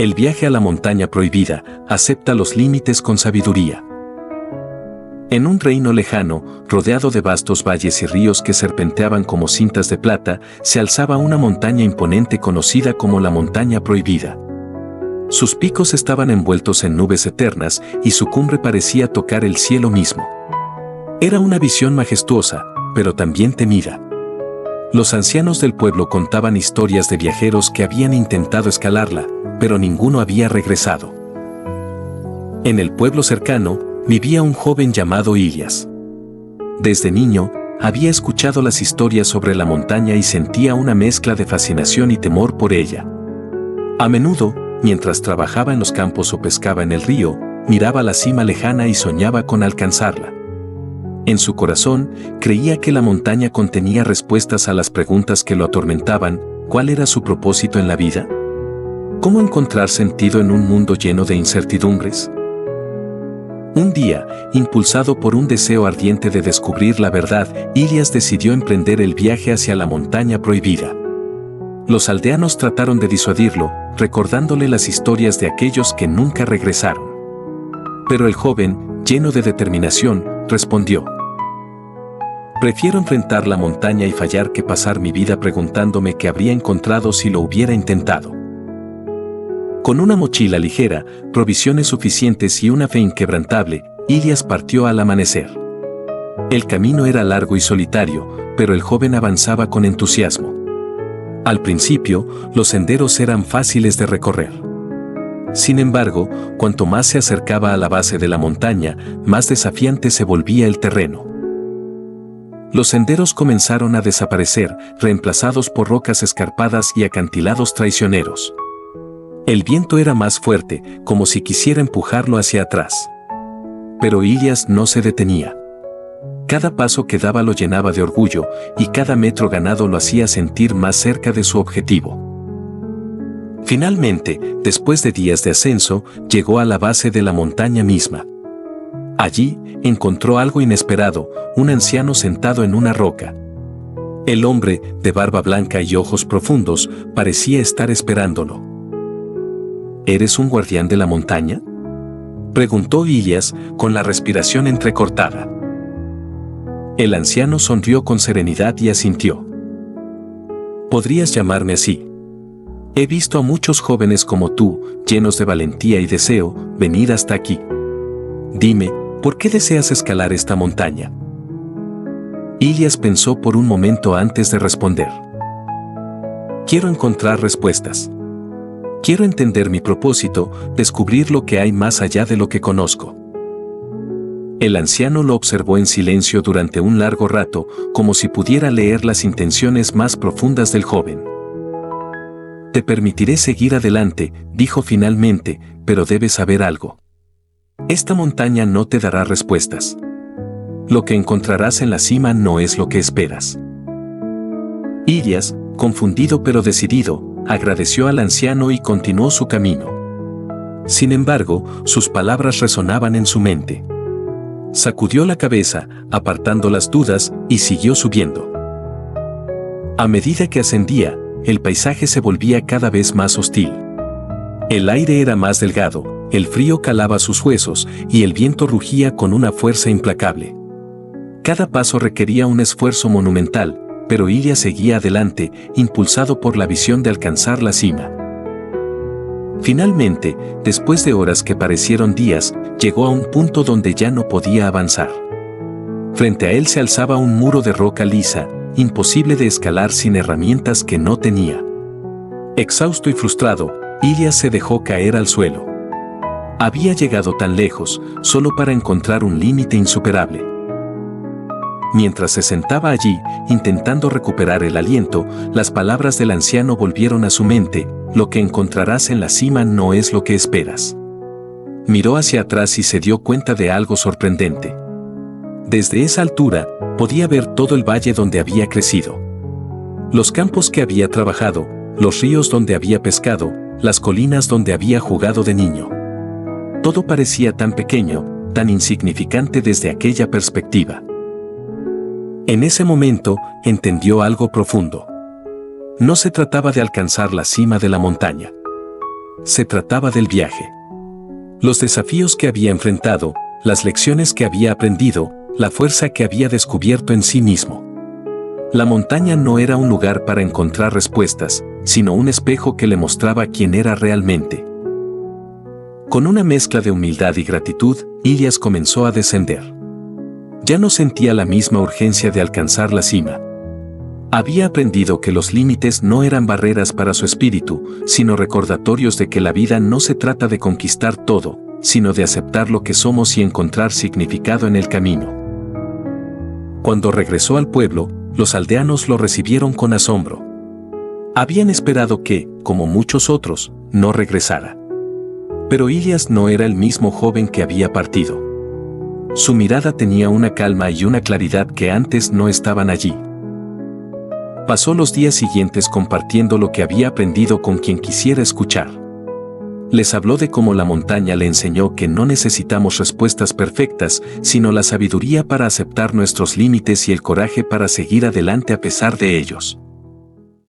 El viaje a la montaña prohibida acepta los límites con sabiduría. En un reino lejano, rodeado de vastos valles y ríos que serpenteaban como cintas de plata, se alzaba una montaña imponente conocida como la montaña prohibida. Sus picos estaban envueltos en nubes eternas y su cumbre parecía tocar el cielo mismo. Era una visión majestuosa, pero también temida. Los ancianos del pueblo contaban historias de viajeros que habían intentado escalarla, pero ninguno había regresado. En el pueblo cercano, vivía un joven llamado Ilias. Desde niño, había escuchado las historias sobre la montaña y sentía una mezcla de fascinación y temor por ella. A menudo, mientras trabajaba en los campos o pescaba en el río, miraba la cima lejana y soñaba con alcanzarla. En su corazón, creía que la montaña contenía respuestas a las preguntas que lo atormentaban. ¿Cuál era su propósito en la vida? ¿Cómo encontrar sentido en un mundo lleno de incertidumbres? Un día, impulsado por un deseo ardiente de descubrir la verdad, Ilias decidió emprender el viaje hacia la montaña prohibida. Los aldeanos trataron de disuadirlo, recordándole las historias de aquellos que nunca regresaron. Pero el joven, lleno de determinación, respondió: «Prefiero enfrentar la montaña y fallar que pasar mi vida preguntándome qué habría encontrado si lo hubiera intentado». Con una mochila ligera, provisiones suficientes y una fe inquebrantable, Ilias partió al amanecer. El camino era largo y solitario, pero el joven avanzaba con entusiasmo. Al principio, los senderos eran fáciles de recorrer. Sin embargo, cuanto más se acercaba a la base de la montaña, más desafiante se volvía el terreno. Los senderos comenzaron a desaparecer, reemplazados por rocas escarpadas y acantilados traicioneros. El viento era más fuerte, como si quisiera empujarlo hacia atrás. Pero Ilias no se detenía. Cada paso que daba lo llenaba de orgullo, y cada metro ganado lo hacía sentir más cerca de su objetivo. Finalmente, después de días de ascenso, llegó a la base de la montaña misma. Allí, encontró algo inesperado: un anciano sentado en una roca. El hombre, de barba blanca y ojos profundos, parecía estar esperándolo. ¿Eres un guardián de la montaña?, preguntó Ilias, con la respiración entrecortada. El anciano sonrió con serenidad y asintió. «Podrías llamarme así. He visto a muchos jóvenes como tú, llenos de valentía y deseo, venir hasta aquí. Dime, ¿por qué deseas escalar esta montaña?». Ilias pensó por un momento antes de responder. «Quiero encontrar respuestas. Quiero entender mi propósito, descubrir lo que hay más allá de lo que conozco». El anciano lo observó en silencio durante un largo rato, como si pudiera leer las intenciones más profundas del joven. «Te permitiré seguir adelante», dijo finalmente, «pero debes saber algo. Esta montaña no te dará respuestas. Lo que encontrarás en la cima no es lo que esperas». Ilias, confundido pero decidido, agradeció al anciano y continuó su camino. Sin embargo, sus palabras resonaban en su mente. Sacudió la cabeza, apartando las dudas, y siguió subiendo. A medida que ascendía, el paisaje se volvía cada vez más hostil. El aire era más delgado, el frío calaba sus huesos y el viento rugía con una fuerza implacable. Cada paso requería un esfuerzo monumental, pero Ilias seguía adelante, impulsado por la visión de alcanzar la cima. Finalmente, después de horas que parecieron días, llegó a un punto donde ya no podía avanzar. Frente a él se alzaba un muro de roca lisa, imposible de escalar sin herramientas que no tenía. Exhausto y frustrado, Ilias se dejó caer al suelo. Había llegado tan lejos, solo para encontrar un límite insuperable. Mientras se sentaba allí, intentando recuperar el aliento, las palabras del anciano volvieron a su mente: «Lo que encontrarás en la cima no es lo que esperas». Miró hacia atrás y se dio cuenta de algo sorprendente. Desde esa altura, podía ver todo el valle donde había crecido. Los campos que había trabajado, los ríos donde había pescado, las colinas donde había jugado de niño. Todo parecía tan pequeño, tan insignificante desde aquella perspectiva. En ese momento, entendió algo profundo. No se trataba de alcanzar la cima de la montaña. Se trataba del viaje. Los desafíos que había enfrentado, las lecciones que había aprendido, la fuerza que había descubierto en sí mismo. La montaña no era un lugar para encontrar respuestas, sino un espejo que le mostraba quién era realmente. Con una mezcla de humildad y gratitud, Ilias comenzó a descender. Ya no sentía la misma urgencia de alcanzar la cima. Había aprendido que los límites no eran barreras para su espíritu, sino recordatorios de que la vida no se trata de conquistar todo, sino de aceptar lo que somos y encontrar significado en el camino. Cuando regresó al pueblo, los aldeanos lo recibieron con asombro. Habían esperado que, como muchos otros, no regresara. Pero Ilias no era el mismo joven que había partido. Su mirada tenía una calma y una claridad que antes no estaban allí. Pasó los días siguientes compartiendo lo que había aprendido con quien quisiera escuchar. Les habló de cómo la montaña le enseñó que no necesitamos respuestas perfectas, sino la sabiduría para aceptar nuestros límites y el coraje para seguir adelante a pesar de ellos.